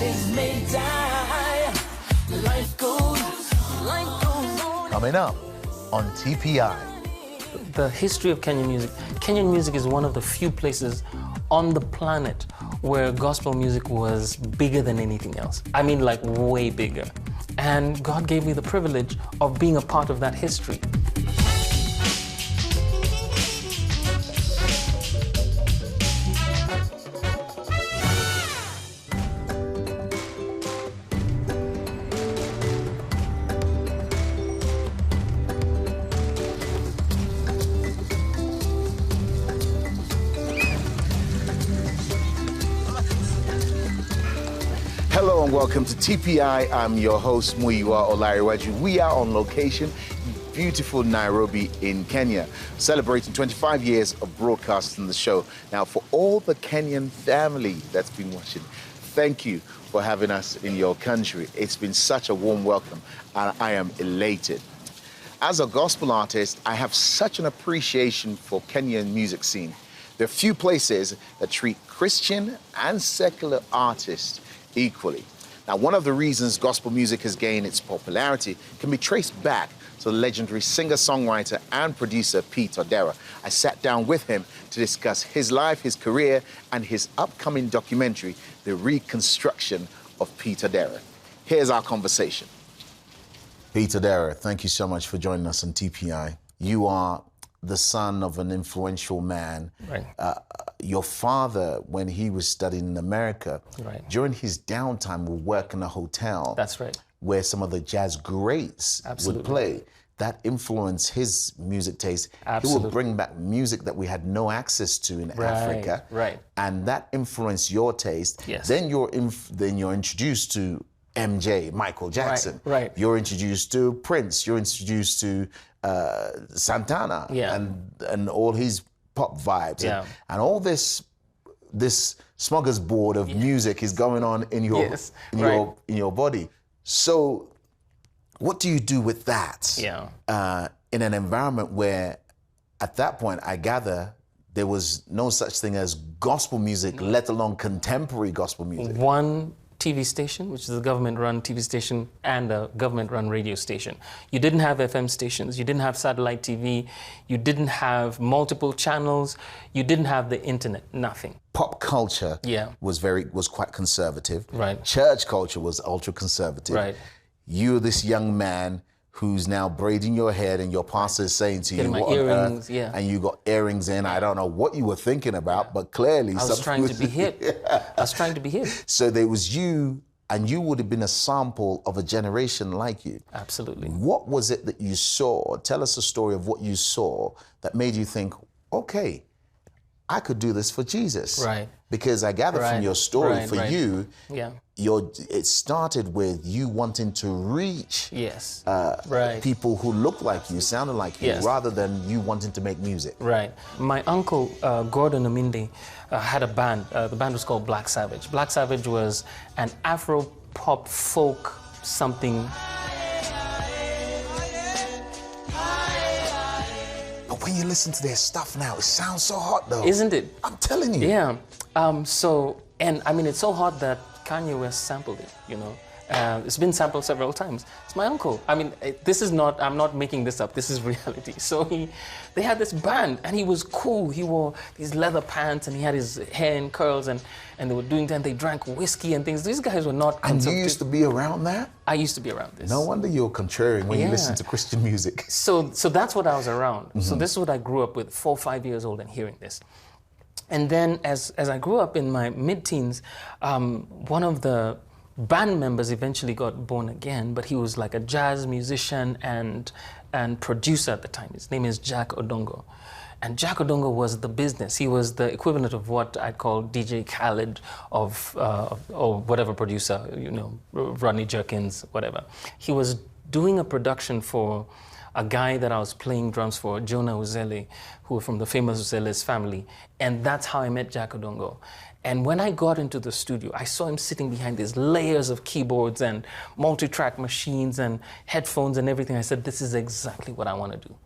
Days may die, life goes on. Coming up on TPI. The history of Kenyan music. Kenyan music is one of the few places on the planet where gospel music was bigger than anything else. I mean, like, way bigger. And God gave me the privilege of being a part of that history. Hello and welcome to TPI. I'm your host, Muyiwa Olariwaju. We are on location in beautiful Nairobi in Kenya, celebrating 25 years of broadcasting the show. Now, for all the Kenyan family that's been watching, thank you for having us in your country. It's been such a warm welcome, and I am elated. As a gospel artist, I have such an appreciation for Kenyan music scene. There are few places that treat Christian and secular artists equally. Now, one of the reasons gospel music has gained its popularity can be traced back to the legendary singer-songwriter and producer Pete Odera. I sat down with him to discuss his life, his career, and his upcoming documentary, The Reconstruction of Pete Odera. Here's our conversation. Pete Odera, thank you so much for joining us on TPI. You are the son of an influential man. Right. Your father, when he was studying in America, right, during his downtime would work in a hotel. That's right. Where some of the jazz greats Absolutely. would play. That influenced his music taste. Absolutely. He would bring back music that we had no access to in Africa. Right. And that influenced your taste. Yes. Then you're introduced to MJ, Michael Jackson. Right. You're introduced to Prince. You're introduced to Santana. Yeah. And all his pop vibes. Yeah. And all this smorgasbord of music is going on in your Yes. in your body. So what do you do with that? Yeah. In an environment where at that point I gather there was no such thing as gospel music, let alone contemporary gospel music. One TV station, which is a government-run TV station, and a government-run radio station. You didn't have FM stations, you didn't have satellite TV, you didn't have multiple channels, you didn't have the internet, nothing. Pop culture was quite conservative. Right. Church culture was ultra-conservative. Right. You're this young man who's now braiding your head and your pastor is saying to you, my what on earrings, earth? yeah. And you got earrings in. I don't know what you were thinking about, but clearly I was trying to be hip. I was trying to be hip. So there was you, and you would have been a sample of a generation like you. Absolutely. What was it that you saw? Tell us a story of what you saw that made you think, okay, I could do this for Jesus. Right. Because I gather from your story, you, yeah, it started with you wanting to reach people who looked like you, sounded like you, rather than you wanting to make music. Right. My uncle, Gordon Aminde, had a band. The band was called Black Savage. Black Savage was an Afro-pop folk something. But when you listen to their stuff now, it sounds so hot though. Isn't it? I'm telling you. Yeah. And I mean, it's so hot that Kanye West sampled it, you know. It's been sampled several times. It's my uncle. I mean, I'm not making this up, this is reality. So they had this band and he was cool. He wore these leather pants and he had his hair in curls and they were doing that and they drank whiskey and things. These guys were not conservative. And you used to be around that? I used to be around this. No wonder you're contrarian when you listen to Christian music. So that's what I was around. Mm-hmm. So this is what I grew up with, 4 or 5 years old and hearing this. And then as I grew up in my mid-teens, one of the band members eventually got born again, but he was like a jazz musician and producer at the time. His name is Jack Odongo. And Jack Odongo was the business. He was the equivalent of what I'd call DJ Khaled or whatever producer, you know, Rodney Jerkins, whatever. He was doing a production for a guy that I was playing drums for, Jonah Uzele, who were from the famous Uzele's family. And that's how I met Jack Odongo. And when I got into the studio, I saw him sitting behind these layers of keyboards and multi-track machines and headphones and everything. I said, this is exactly what I want to do.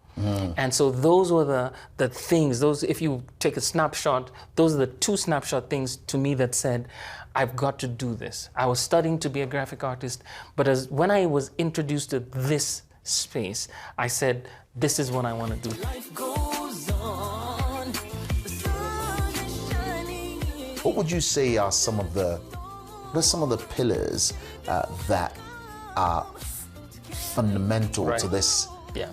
And so those were the things, if you take a snapshot, those are the 2 snapshot things to me that said, I've got to do this. I was studying to be a graphic artist, but when I was introduced to this space, I said, this is what I want to do. Life goes on. The sun is shining. What would you say are some of the pillars that are fundamental to this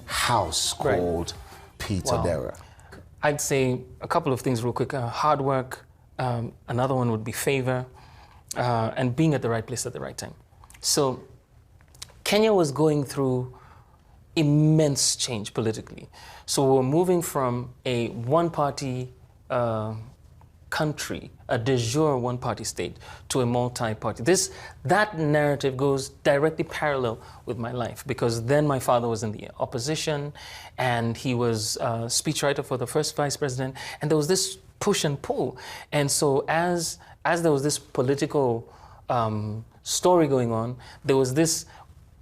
house called Pete Odera? I'd say a couple of things real quick. Hard work, another one would be favor, and being at the right place at the right time. So Kenya was going through immense change politically. So we're moving from a one-party country, a de jure one-party state, to a multi-party. That narrative goes directly parallel with my life, because then my father was in the opposition, and he was a speechwriter for the first vice president, and there was this push and pull. And so as there was this political story going on, there was this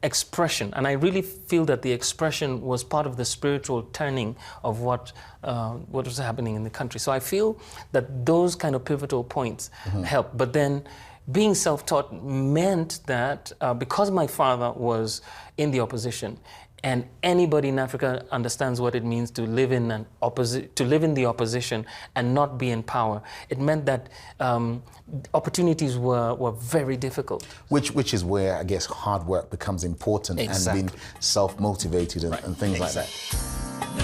expression, and I really feel that the expression was part of the spiritual turning of what was happening in the country. So I feel that those kind of pivotal points helped. But then being self-taught meant that because my father was in the opposition, and anybody in Africa understands what it means to live in the opposition and not be in power. It meant that opportunities were very difficult. Which is where, I guess, hard work becomes important, and being self-motivated and things like that. The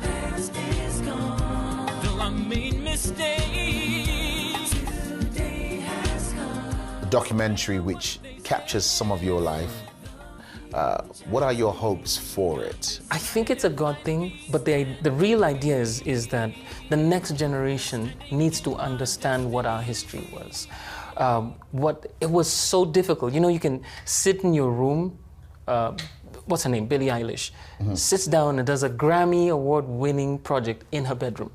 past is gone. Though I made mistakes, today has come. A documentary which captures some of your life. What are your hopes for it? I think it's a God thing, but the real idea is that the next generation needs to understand what our history was. It was so difficult. You know, you can sit in your room, what's her name, Billie Eilish, sits down and does a Grammy award-winning project in her bedroom.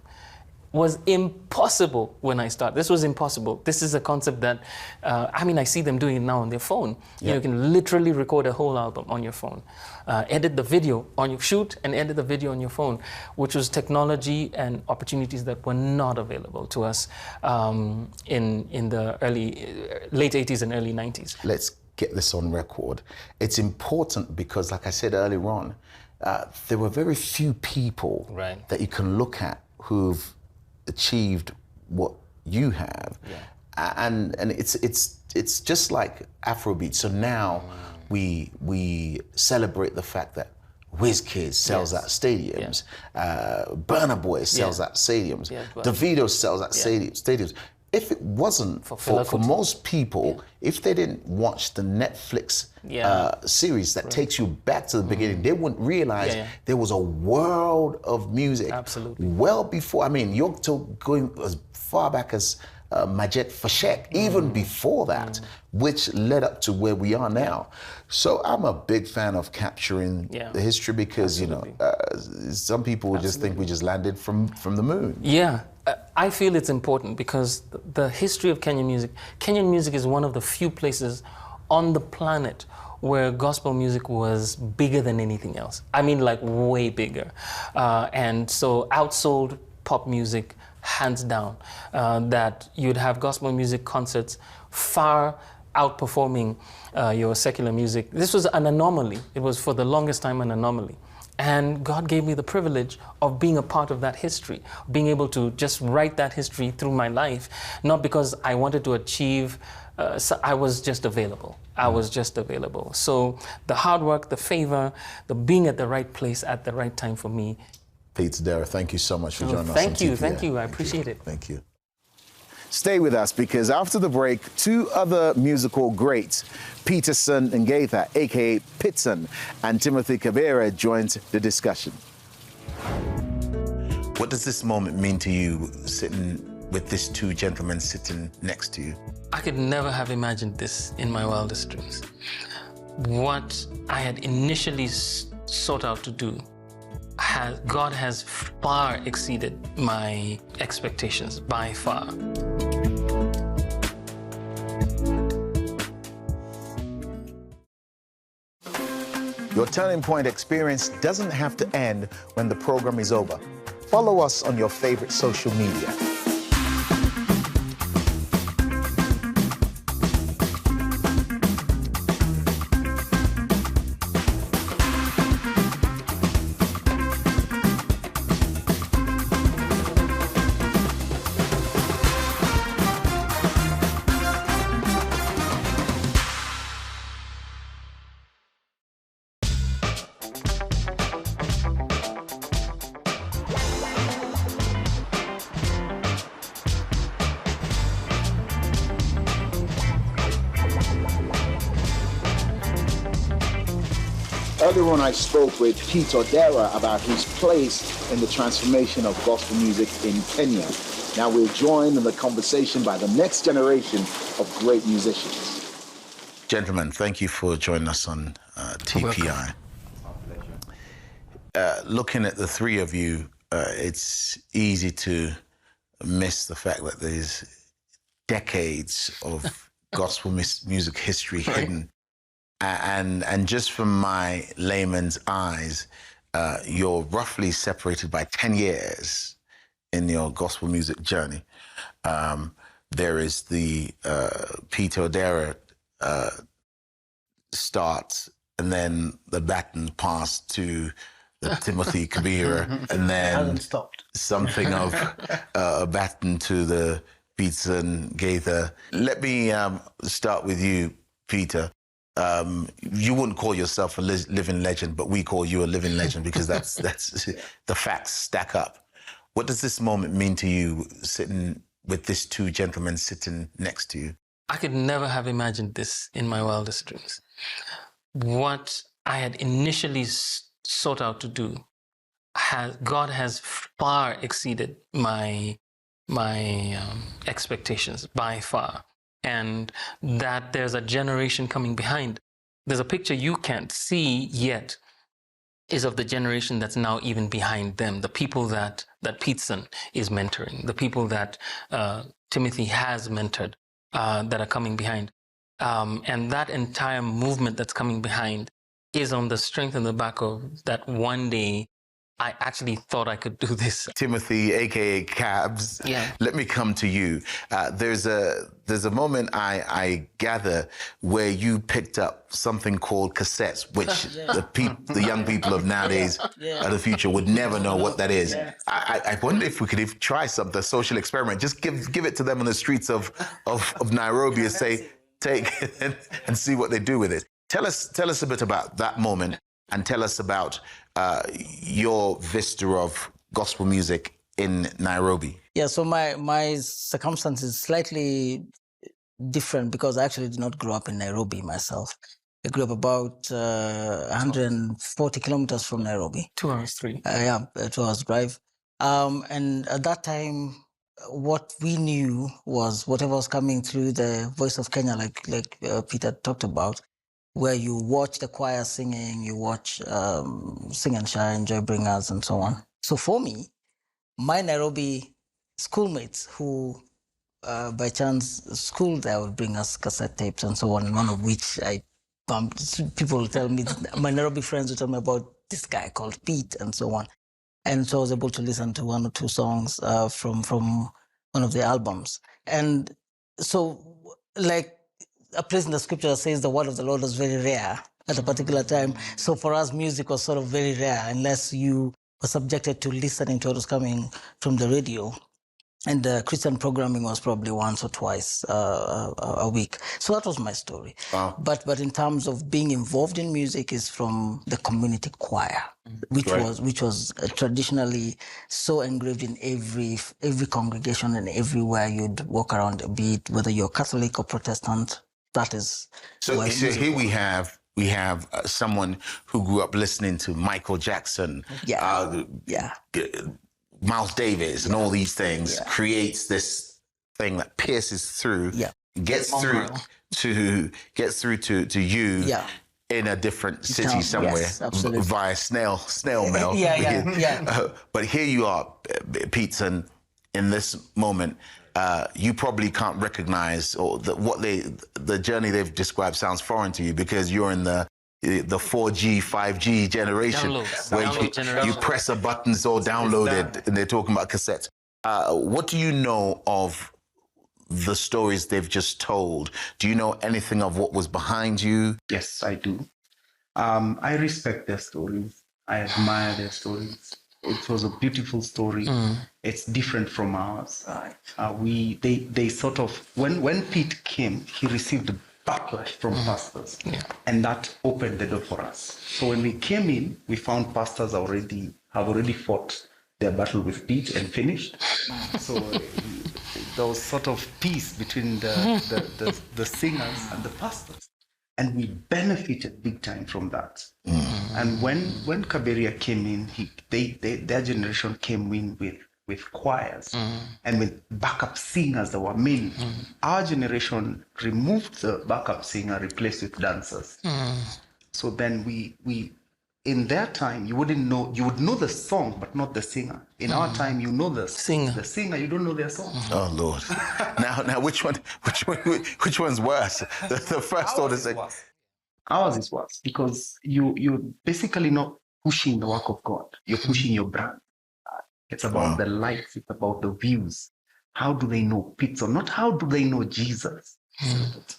Was impossible when I started. This was impossible. This is a concept that, I see them doing it now on their phone. You know, you can literally record a whole album on your phone, edit the video on your shoot and edit the video on your phone, which was technology and opportunities that were not available to us in the late 80s and early 90s. Let's get this on record. It's important because, like I said earlier on, there were very few people that you can look at who've achieved what you have, and it's just like Afrobeat. So now we celebrate the fact that WizKid sells out stadiums, Burna Boy sells out stadiums, Davido sells out stadiums. If it wasn't for most people, if they didn't watch the Netflix series that takes you back to the beginning, they wouldn't realize there was a world of music. Absolutely. Well before, you're still going as far back as Majet Fashek, even before that, which led up to where we are now. So I'm a big fan of capturing the history because, you know, some people just think we just landed from the moon. Yeah. I feel it's important because the history of Kenyan music is one of the few places on the planet where gospel music was bigger than anything else. Like way bigger. And so outsold pop music, hands down, that you'd have gospel music concerts far outperforming your secular music. This was an anomaly. It was for the longest time an anomaly. And God gave me the privilege of being a part of that history, being able to just write that history through my life, not because I wanted to achieve, I was just available. I was just available. So the hard work, the favor, the being at the right place at the right time for me. Pete Odera, thank you so much for joining us. Thank you. I appreciate it. Thank you. Stay with us because after the break, two other musical greats, Peterson Ngetha, aka Pitson, and Timothy Kaberia joined the discussion. What does this moment mean to you, sitting with these two gentlemen sitting next to you? I could never have imagined this in my wildest dreams. What I had initially sought out to do, God has far exceeded my expectations, by far. Your Turning Point experience doesn't have to end when the program is over. Follow us on your favorite social media. Earlier on, I spoke with Pete Odera about his place in the transformation of gospel music in Kenya. Now we're joined in the conversation by the next generation of great musicians. Gentlemen, thank you for joining us on TPI. Looking at the three of you, it's easy to miss the fact that there's decades of gospel music history hidden. And just from my layman's eyes, you're roughly separated by 10 years in your gospel music journey. There is the Peter Odera start, and then the baton passed to the Timothy Kaberia, and then something of a baton to the Peterson Ngetha. Let me start with you, Peter. You wouldn't call yourself a living legend, but we call you a living legend because that's the facts stack up. What does this moment mean to you, sitting with these two gentlemen sitting next to you? I could never have imagined this in my wildest dreams. What I had initially sought out to do, God has far exceeded my expectations by far. And that there's a generation coming behind. There's a picture you can't see yet is of the generation that's now even behind them, the people that Pitson is mentoring, the people that Timothy has mentored that are coming behind. And that entire movement that's coming behind is on the strength and the back of that one day I actually thought I could do this. Timothy, aka Cabs, yeah. Let me come to you. There's a moment I gather where you picked up something called cassettes, which the young people of nowadays, of the future, would never know what that is. Yeah. I wonder if we could try the social experiment. Just give it to them on the streets of Nairobi and say, take it and see what they do with it. Tell us a bit about that moment, and tell us about your vista of gospel music in Nairobi. Yeah, so my circumstance is slightly different because I actually did not grow up in Nairobi myself. I grew up about 140 kilometers from Nairobi. 2 hours, 3. 2 hours drive. And at that time, what we knew was whatever was coming through the Voice of Kenya, like Peter talked about, where you watch the choir singing, you watch Sing and Shine, Joy Bringers, and so on. So for me, my Nairobi schoolmates who, by chance, schooled there would bring us cassette tapes and so on, and one of which I bumped. People tell me, my Nairobi friends would tell me about this guy called Pete and so on. And so I was able to listen to 1 or 2 songs from one of the albums. And so, like, a place in the scripture says the word of the Lord was very rare at a particular time. So for us, music was sort of very rare unless you were subjected to listening to what was coming from the radio. And the Christian programming was probably once or twice a week. So that was my story. Wow. But in terms of being involved in music is from the community choir, which was traditionally so engraved in every congregation and everywhere you'd walk around a bit, whether you're Catholic or Protestant. That is so here we have someone who grew up listening to Michael Jackson, Miles Davis, and all these things, creates this thing that pierces through, gets through to you in a different city somewhere via snail mail. But here you are, Pitson, in this moment. You probably can't recognize the journey they've described sounds foreign to you because you're in the 4G, 5G generation where you press a button, it's all downloaded, and they're talking about cassettes. What do you know of the stories they've just told? Do you know anything of what was behind you? Yes, I do. I respect their stories. I admire their stories. It was a beautiful story. It's different from ours. They sort of, when Pete came, he received a backlash from pastors, and that opened the door for us. So when we came in, we found pastors have already fought their battle with Pete and finished. So there was sort of peace between the singers and the pastors. And we benefited big time from that. And when Kaberia came in, their generation came in with choirs and with backup singers that were many. Our generation removed the backup singer, replaced with dancers. So then we in their time, you would know the song, but not the singer. In our time, you know the singer, you don't know their song. Oh Lord! now, which one's worse? The first or the second? Ours is worse because you're basically not pushing the work of God. You're pushing your brand. It's about the likes. It's about the views. How do they know Pitson? Not how do they know Jesus.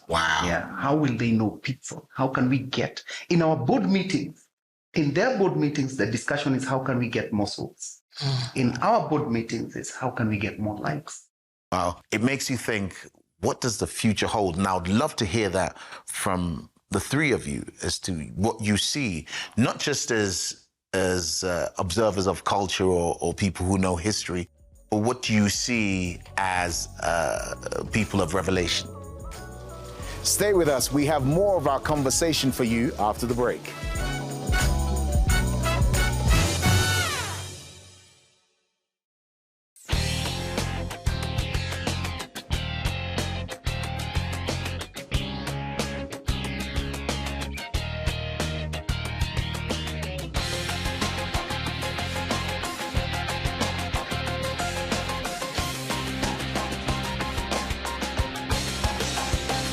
Wow. Yeah. How will they know Pitson? How can we get in our board meetings? In their board meetings, the discussion is how can we get more souls? In our board meetings, it's how can we get more likes? Wow. It makes you think, what does the future hold? Now, I'd love to hear that from the three of you as to what you see, not just as observers of culture or people who know history, but what do you see as people of revelation? Stay with us. We have more of our conversation for you after the break.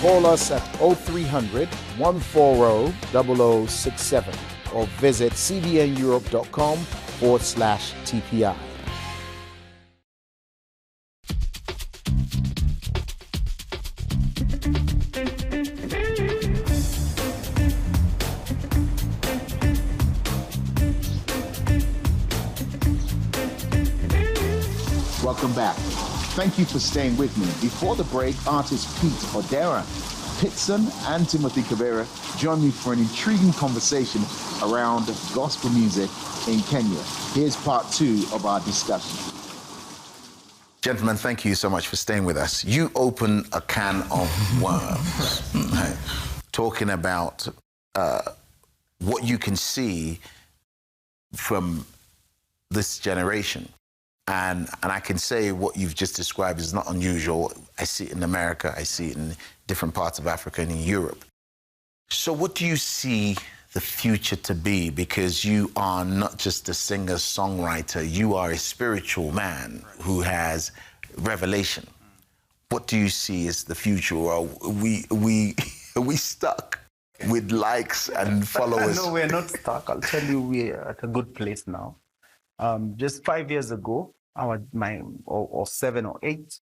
Call us at 0300 140 0067 or visit cbneurope.com/TPI. Welcome back. Thank you for staying with me. Before the break, artist Pete Odera, Pitson, and Timothy Kaberia joined me for an intriguing conversation around gospel music in Kenya. Here's part 2 of our discussion. Gentlemen, thank you so much for staying with us. You open a can of worms, right? Talking about what you can see from this generation. And I can say what you've just described is not unusual. I see it in America, I see it in different parts of Africa and in Europe. So what do you see the future to be? Because you are not just a singer-songwriter, you are a spiritual man who has revelation. What do you see as the future? Or are we stuck with likes and followers? No, we're not stuck. I'll tell you, we're at a good place now. Just 5 years ago, or 7 or 8,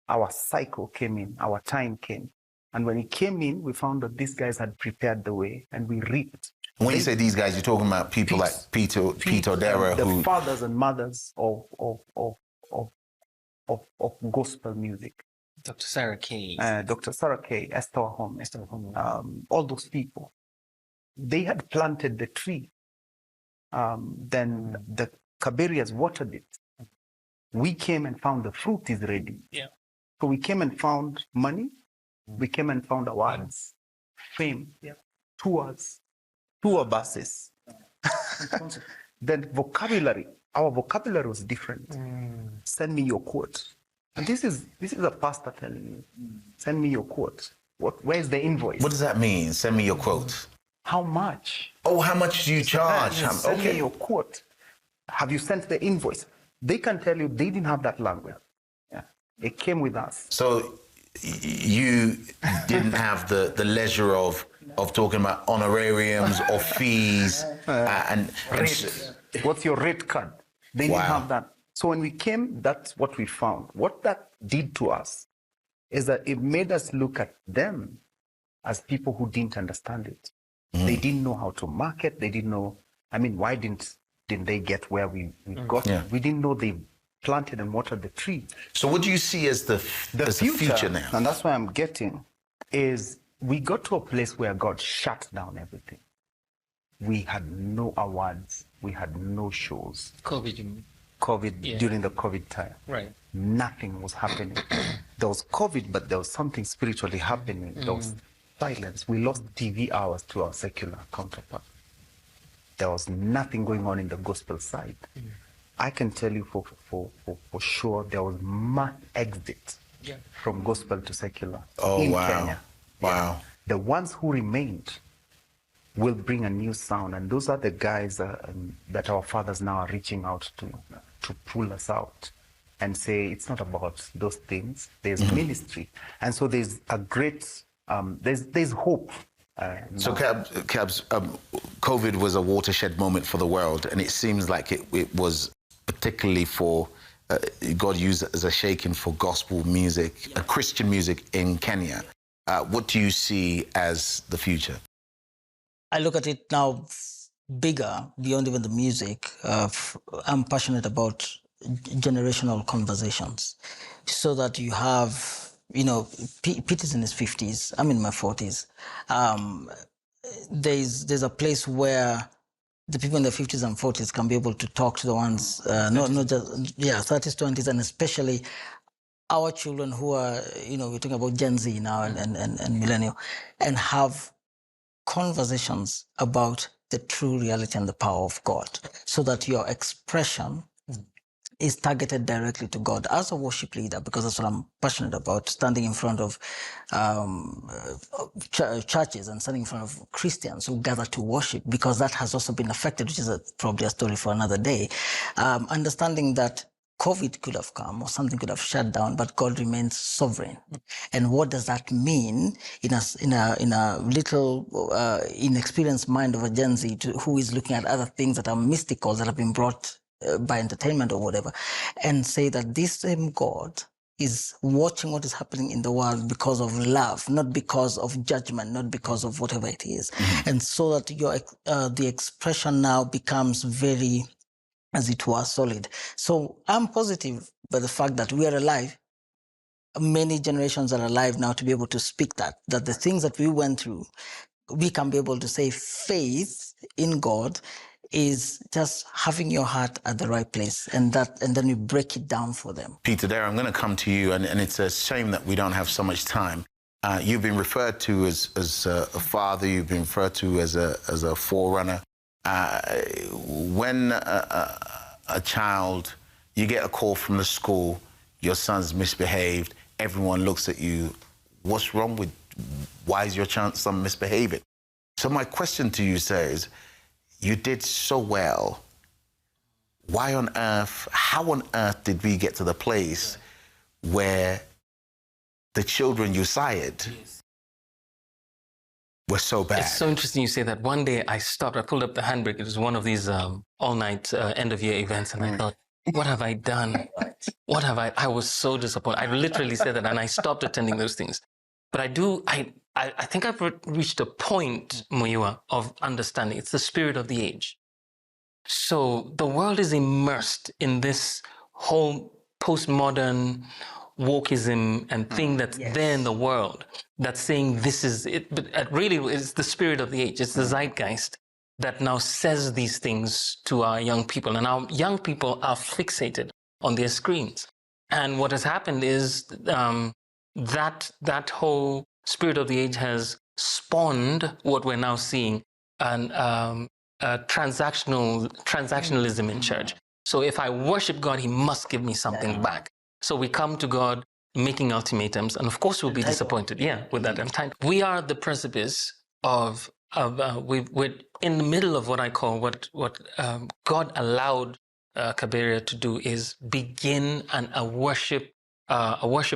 our cycle came in, our time came. And when it came in, we found that these guys had prepared the way and we reaped. When you say these guys, you're talking about people like Pete Odera, the fathers and mothers of gospel music. Dr. Sarah Kay. Dr. Sarah Kay, Esther Home, all those people. They had planted the tree. Then the Kaberias watered it. We came and found the fruit is ready. Yeah. So we came and found money. We came and found awards, fame, tour buses. Then vocabulary. Our vocabulary was different. Send me your quote. And this is a pastor telling you, send me your quote. Where's the invoice? What does that mean? Send me your quote. How much? Oh, how much do you charge? Send me your quote. Have you sent the invoice? They can tell you they didn't have that language. Yeah, it came with us. So you didn't have the leisure of talking about honorariums or fees and what's your rate card? They didn't have that. So when we came, that's what we found. What that did to us is that it made us look at them as people who didn't understand it. They didn't know how to market. They didn't know. I mean, why didn't they get where we got? Yeah. We didn't know they planted and watered the tree. So what do you see as the future now? And that's why I'm getting is we got to a place where God shut down everything. We had no awards. We had no shows. COVID during the COVID time. Right. Nothing was happening. There was COVID, but there was something spiritually happening. There was silence. We lost TV hours to our secular counterpart. There was nothing going on in the gospel side. I can tell you for sure there was mass exit from gospel to secular in Kenya. Wow. The ones who remained will bring a new sound, and those are the guys that our fathers now are reaching out to pull us out and say it's not about those things. There's ministry, and so there's a great there's hope. So, Cabs, COVID was a watershed moment for the world, and it seems like it was particularly for God used it as a shaking for gospel music, Christian music in Kenya. What do you see as the future? I look at it now bigger, beyond even the music. I'm passionate about generational conversations, so that you have, you know, Pete is in his 50s, I'm in my 40s. There's a place where the people in their 50s and 40s can be able to talk to the ones, not just, 30s, 20s, and especially our children who are, you know, we're talking about Gen Z now and millennial, and have conversations about the true reality and the power of God, so that your expression is targeted directly to God as a worship leader, because that's what I'm passionate about, standing in front of churches and standing in front of Christians who gather to worship, because that has also been affected, which is probably a story for another day. Understanding that COVID could have come or something could have shut down, but God remains sovereign. And what does that mean in a little inexperienced mind of a Gen Z who is looking at other things that are mystical, that have been brought by entertainment or whatever, and say that this same God is watching what is happening in the world because of love, not because of judgment, not because of whatever it is. And so that the expression now becomes very, as it were, solid. So I'm positive by the fact that we are alive. Many generations are alive now to be able to speak that the things that we went through, we can be able to say faith in God is just having your heart at the right place, and then we break it down for them. Peter Odera, I'm going to come to you, and it's a shame that we don't have so much time. You've been referred to as a father, you've been referred to as a forerunner. When a child, you get a call from the school, your son's misbehaved, everyone looks at you, what's wrong with, why is your son misbehaving? So my question to you, sir, is, you did so well. Why on earth, how on earth did we get to the place where the children you sired were so bad? It's so interesting you say that. One day I pulled up the handbrake. It was one of these all-night end-of-year events, and I thought, what have I done? What have I was so disappointed. I literally said that, and I stopped attending those things. But I think I've reached a point, Muyiwa, of understanding. It's the spirit of the age. So the world is immersed in this whole postmodern wokeism and thing that's there in the world that's saying this is it. But really, it's the spirit of the age. It's the zeitgeist that now says these things to our young people. And our young people are fixated on their screens. And what has happened is that whole spirit of the age has spawned what we're now seeing, transactionalism in church. So if I worship God, he must give me something back. So we come to God making ultimatums, and of course we'll be disappointed, with that. We are at the precipice of we're in the middle of what I call what God allowed Kaberia to do, is begin a worship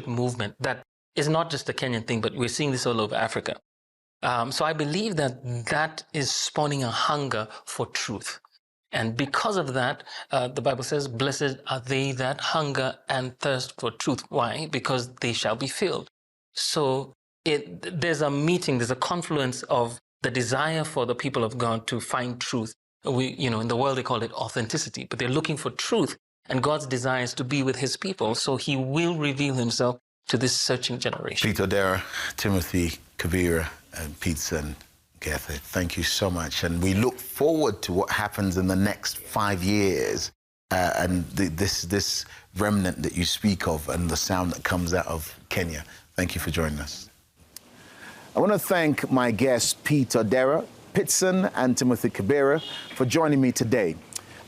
movement that is not just a Kenyan thing, but we're seeing this all over Africa. So I believe that is spawning a hunger for truth. And because of that, the Bible says, blessed are they that hunger and thirst for truth. Why? Because they shall be filled. So there's a meeting, there's a confluence of the desire for the people of God to find truth. In the world they call it authenticity, but they're looking for truth. And God's desire is to be with his people, so he will reveal himself to this searching generation. Peter Odera, Timothy, Kaberia, and Peterson Ngetha, thank you so much. And we look forward to what happens in the next 5 years and this remnant that you speak of and the sound that comes out of Kenya. Thank you for joining us. I want to thank my guests Pete Odera, Pitson, and Timothy Kaberia for joining me today.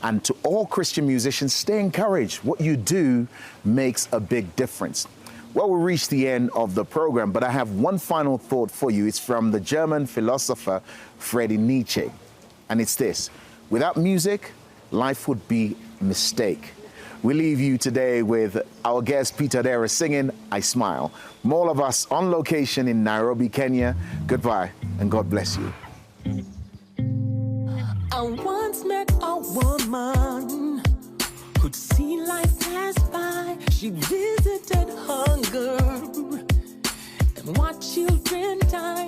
And to all Christian musicians, stay encouraged. What you do makes a big difference. Well, we reached the end of the program, but I have one final thought for you. It's from the German philosopher Friedrich Nietzsche. And it's this: without music, life would be a mistake. We leave you today with our guest Peter Odera singing I Smile. From all of us on location in Nairobi, Kenya, goodbye and God bless you. I once met a woman who'd see life pass by. She visited hunger and watched children die.